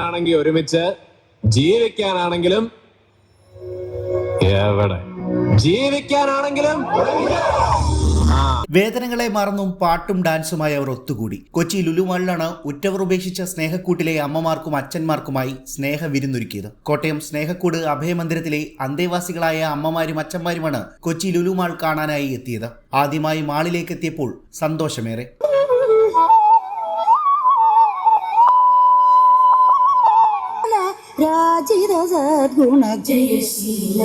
ഒരുമിക്കാനാണെങ്കിൽ ഒരുമിച്ച്, ജീവിക്കാനാണെങ്കിലും എവിടെ, ജീവിക്കാനാണെങ്കിലും. വേദനകളെ മറന്നും പാട്ടും ഡാൻസുമായി അവർ ഒത്തുകൂടി. കൊച്ചി ലുലുമാളിലാണ് ഉറ്റവർ ഉപേക്ഷിച്ച സ്നേഹക്കൂട്ടിലെ അമ്മമാർക്കും അച്ഛന്മാർക്കുമായി സ്നേഹവിരുന്നൊരുക്കിയത്. കോട്ടയം സ്നേഹക്കൂട് അഭയമന്ദിരത്തിലെ അന്തേവാസികളായ അമ്മമാരും അച്ഛന്മാരുമാണ് കൊച്ചി ലുലുമാൾ കാണാനായി എത്തിയത്. ആദ്യമായി മാളിലേക്ക് എത്തിയപ്പോൾ സന്തോഷമേറെ. രാജിത സദ്ഗുണ ജയശീല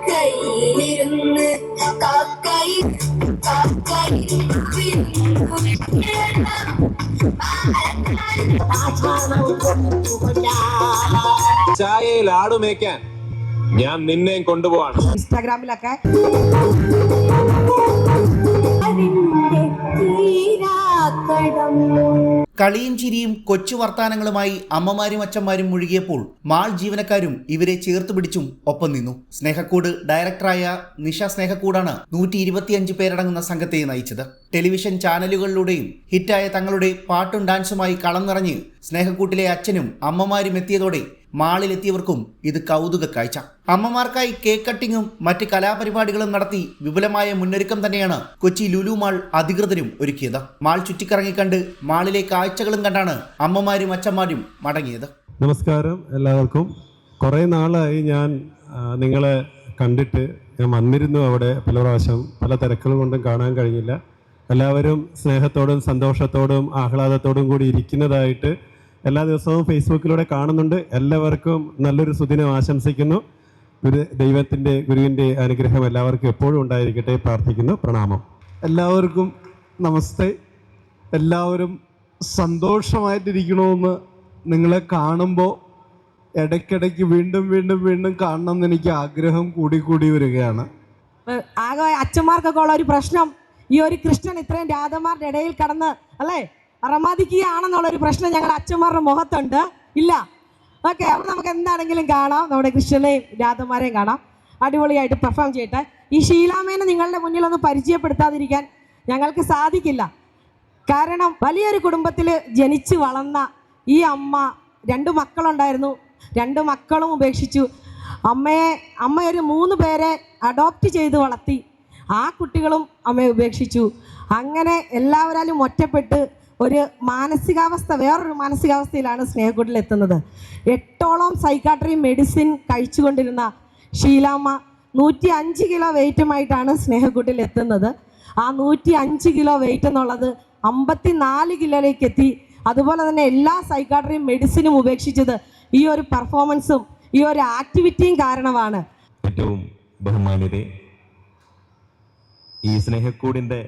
കയ്യിലിരുന്ന് കാക്കൈ ചായയിൽ ആടുമേക്കാൻ ഞാൻ നിന്നെയും കൊണ്ടുപോവാണ്. ഇൻസ്റ്റാഗ്രാമിലൊക്കെ കളിയും ചിരിയും കൊച്ചു വർത്താനങ്ങളുമായി അമ്മമാരും അച്ഛന്മാരും മുഴുകിയപ്പോൾ മാൾ ജീവനക്കാരും ഇവരെ ചേർത്ത് പിടിച്ചും ഒപ്പം നിന്നു. സ്നേഹക്കൂട് ഡയറക്ടറായ നിഷ സ്നേഹക്കൂടാണ് 125 പേരടങ്ങുന്ന സംഘത്തെ നയിച്ചത്. ടെലിവിഷൻ ചാനലുകളിലൂടെയും ഹിറ്റായ തങ്ങളുടെ പാട്ടും ഡാൻസുമായി കളം നിറഞ്ഞ് സ്നേഹക്കൂട്ടിലെ അച്ഛനും അമ്മമാരും എത്തിയതോടെ മാളിലെത്തിയവർക്കും ഇത് കൗതുക കാഴ്ച. അമ്മമാർക്കായി കേക്ക് കട്ടിങ്ങും മറ്റ് കലാപരിപാടികളും നടത്തി വിപുലമായ മുന്നൊരുക്കം തന്നെയാണ് കൊച്ചി ലുലു മാൾ അധികൃതരും ഒരുക്കിയത്. മാൾ ചുറ്റിക്കറങ്ങിക്കണ്ട് മാളിലെ കാഴ്ചകളും കണ്ടാണ് അമ്മമാരും അച്ഛന്മാരും മടങ്ങിയത്. നമസ്കാരം എല്ലാവർക്കും. കുറേ നാളായി ഞാൻ നിങ്ങളെ കണ്ടിട്ട്. ഞാൻ വന്നിരുന്നു അവിടെ പല പ്രാവശ്യം, പല തിരക്കുകൾ കൊണ്ടും കാണാൻ കഴിഞ്ഞില്ല. എല്ലാവരും സ്നേഹത്തോടും സന്തോഷത്തോടും ആഹ്ലാദത്തോടും കൂടി ഇരിക്കുന്നതായിട്ട് എല്ലാ ദിവസവും ഫേസ്ബുക്കിലൂടെ കാണുന്നുണ്ട്. എല്ലാവർക്കും നല്ലൊരു സുദിനം ആശംസിക്കുന്നു. ഗുരുവിൻ്റെ അനുഗ്രഹം എല്ലാവർക്കും എപ്പോഴും ഉണ്ടായിരിക്കട്ടെ പ്രാർത്ഥിക്കുന്നു. പ്രണാമം. എല്ലാവർക്കും നമസ്തേ. എല്ലാവരും സന്തോഷമായിട്ടിരിക്കണമെന്ന് നിങ്ങളെ കാണുമ്പോൾ ഇടയ്ക്കിടയ്ക്ക് വീണ്ടും വീണ്ടും വീണ്ടും കാണണമെന്ന് എനിക്ക് ആഗ്രഹം കൂടി വരികയാണ്. ആകെ അച്ഛന്മാർക്കൊക്കെ ഉള്ള ഒരു പ്രശ്നം, ഈ ഒരു കൃഷ്ണൻ ഇത്രയും രാധമാരുടെ ഇടയിൽ കടന്ന് അല്ലേ അറമാദിക്കുകയാണെന്നുള്ളൊരു പ്രശ്നം ഞങ്ങളുടെ അച്ഛന്മാരുടെ മുഖത്തുണ്ട്. ഇല്ല, ഓക്കെ, അപ്പോൾ നമുക്ക് എന്താണെങ്കിലും കാണാം. നമ്മുടെ കൃഷ്ണനെയും രാധമാരെയും കാണാം. അടിപൊളിയായിട്ട് പെർഫോം ചെയ്യട്ടെ. ഈ ഷീലാമേനെ നിങ്ങളുടെ മുന്നിലൊന്ന് പരിചയപ്പെടുത്താതിരിക്കാൻ ഞങ്ങൾക്ക് സാധിക്കില്ല. കാരണം വലിയൊരു കുടുംബത്തിൽ ജനിച്ച് വളർന്ന ഈ അമ്മ, 2 മക്കളുണ്ടായിരുന്നു. 2 മക്കളും ഉപേക്ഷിച്ചു. അമ്മ ഒരു 3 പേരെ അഡോപ്റ്റ് ചെയ്ത് വളർത്തി. ആ കുട്ടികളും അമ്മയെ ഉപേക്ഷിച്ചു. അങ്ങനെ എല്ലാവരാലും ഒറ്റപ്പെട്ട് ഒരു മാനസികാവസ്ഥ, വേറൊരു മാനസികാവസ്ഥയിലാണ് സ്നേഹക്കൂട്ടിൽ എത്തുന്നത്. 8ഓളം സൈക്കാട്രി മെഡിസിൻ കഴിച്ചുകൊണ്ടിരുന്ന ഷീലാമ്മ 105 കിലോ വെയിറ്റുമായിട്ടാണ് സ്നേഹക്കൂട്ടിൽ എത്തുന്നത്. ആ 105 കിലോ വെയിറ്റ് എന്നുള്ളത് 54 കിലോയിലേക്ക് എത്തി. അതുപോലെ തന്നെ എല്ലാ സൈക്കാട്രി മെഡിസിനും ഉപേക്ഷിച്ചത് ഈ ഒരു പെർഫോമൻസും ഈ ഒരു ആക്ടിവിറ്റിയും കാരണമാണ്. ഏറ്റവും ബഹുമാന്യരെ, ഈ സ്നേഹക്കൂടിൻ്റെ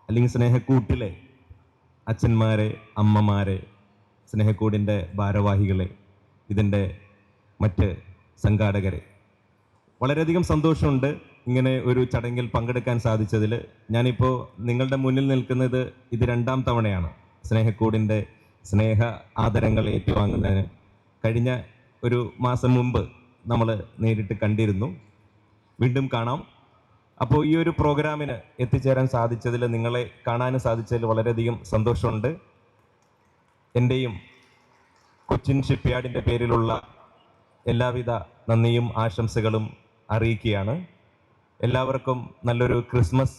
അല്ലെങ്കിൽ സ്നേഹക്കൂട്ടിലെ അച്ഛന്മാരെ, അമ്മമാരെ, സ്നേഹക്കൂടിൻ്റെ ഭാരവാഹികളെ, ഇതിൻ്റെ മറ്റ് സംഘാടകരെ, വളരെയധികം സന്തോഷമുണ്ട് ഇങ്ങനെ ഒരു ചടങ്ങിൽ പങ്കെടുക്കാൻ സാധിച്ചതിൽ. ഞാനിപ്പോൾ നിങ്ങളുടെ മുന്നിൽ നിൽക്കുന്നത് ഇത് 2ാം തവണയാണ് സ്നേഹക്കൂടിൻ്റെ സ്നേഹ ആദരങ്ങൾ ഏറ്റുവാങ്ങുന്നതിന്. കഴിഞ്ഞ ഒരു മാസം മുമ്പ് നമ്മൾ നേരിട്ട് കണ്ടിരുന്നു. വീണ്ടും കാണാം. അപ്പോൾ ഈ ഒരു പ്രോഗ്രാമിന് എത്തിച്ചേരാൻ സാധിച്ചതിൽ, നിങ്ങളെ കാണാനും സാധിച്ചതിൽ വളരെയധികം സന്തോഷമുണ്ട്. എൻ്റെയും കൊച്ചിൻ ഷിപ്പ്യാർഡിൻ്റെ പേരിലുള്ള എല്ലാവിധ നന്ദിയും ആശംസകളും അറിയിക്കുകയാണ്. എല്ലാവർക്കും നല്ലൊരു ക്രിസ്മസ്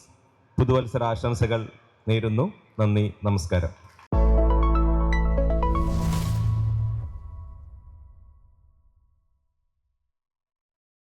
പുതുവത്സര ആശംസകൾ നേരുന്നു. നന്ദി, നമസ്കാരം.